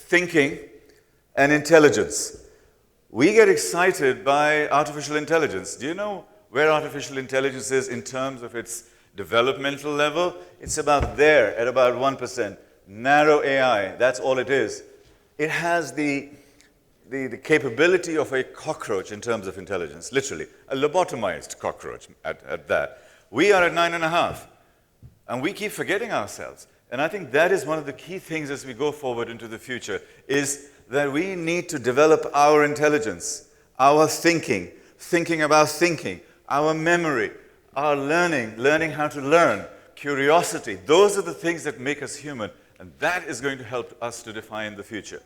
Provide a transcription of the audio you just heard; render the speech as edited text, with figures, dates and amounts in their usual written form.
thinking, and intelligence. We get excited by artificial intelligence. Do you know where artificial intelligence is in terms of its developmental level? It's about there, at about 1%. Narrow AI, that's all it is. It has the capability of a cockroach in terms of intelligence, literally. A lobotomized cockroach at that. We are at 9.5, and we keep forgetting ourselves. And I think that is one of the key things as we go forward into the future, is that we need to develop our intelligence, our thinking about thinking, our memory, our learning how to learn, curiosity. Those are the things that make us human, and that is going to help us to define the future.